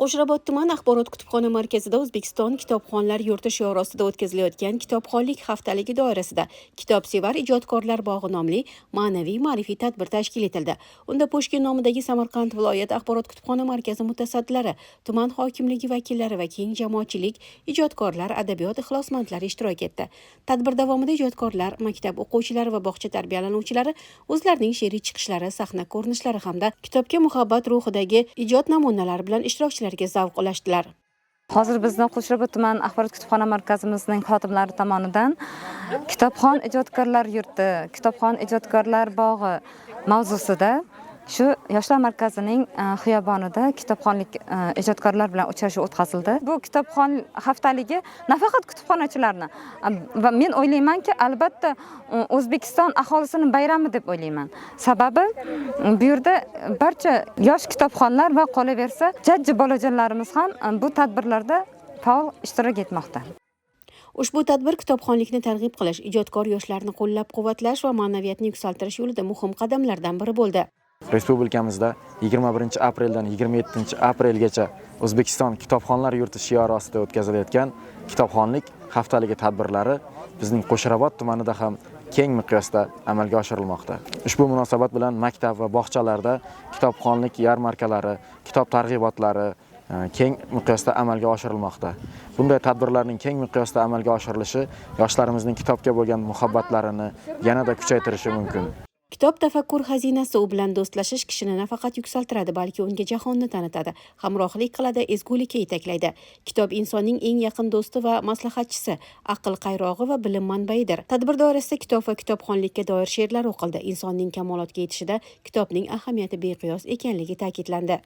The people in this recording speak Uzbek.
Qo'shrabot tuman axborot kutubxona markazida O'zbekiston kitobxonlar yurti shiori ostida o'tkazilayotgan kitobxonlik haftaligi doirasida Kitobsevar ijodkorlar bog'i nomli ma'naviy ma'rifiy tadbir tashkil etildi. Unda Pushkin nomidagi Samarqand viloyat axborot kutubxona markazi mutasaddilari, tuman hokimligi vakillari va keng jamoatchilik, ijodkorlar, adabiyot ixlosmandlari ishtirok etdi. Tadbir davomida ijodkorlar, maktab o'quvchilari va bog'cha tarbiyalanuvchilari o'zlarining she'riy chiqishlari, sahna ko'rinishlari hamda kitobga muhabbat ruhidagi ijod namunalari bilan ishtirokchilarga zavq ulashdilar. Hozir bizning Qo'shrabot tuman axborot kutubxona markazimizning xodimlari tomonidan Kitobxon ijodkorlar yurti, Kitobxon ijodkorlar bog'i mavzusida shu yoshlar markazining xiyobonida kitobxonlik ijodkorlar bilan uchrashuv o'tkazildi. Bu kitobxon haftaligi nafaqat kutubxonachilarni va men o'ylaymanki, albatta O'zbekiston aholisini bayrami deb o'ylayman. Sababi bu yerda barcha yosh kitobxonlar va qolaversa jajji bolajonlarimiz ham bu tadbirlarda faol ishtirok etmoqda. Ushbu tadbir kitobxonlikni targ'ib qilish, ijodkor yoshlarni qo'llab-quvvatlash va ma'naviyatni yuksaltirish yo'lida muhim qadamlardan biri bo'ldi. Respublikamizda 21 apreldan 27 aprelgacha O'zbekiston kitobxonlar yurti shiori ostida o'tkazilayotgan kitobxonlik haftaligi tadbirlari bizning Qo'shrabot tumanida ham keng miqyosda amalga oshirilmoqda. Ushbu munosabat bilan maktab va bog'chalarda kitobxonlik yarmarkalari, kitob targ'ibotlari keng miqyosda amalga oshirilmoqda. Bunday tadbirlarning keng miqyosda amalga oshirilishi yoshlarimizning kitobga bo'lgan muhabbatlarini yanada kuchaytirishi mumkin. Kitob tafakkur xazinasi, u bilan do'stlashish kishini nafaqat yuksaltiradi, balki unga jahonni tanitadi, hamrohlik qiladi, ezgulikka yetaklaydi. Kitob insonning eng yaqin do'sti va maslahatchisi, aql qayrog'i va bilim manbaidir. Tadbir doirasida kitob va kitobxonlikka doir she'rlar o'qildi. Insonning kamolotga yetishida kitobning ahamiyati beqiyos ekanligi ta'kidlandi.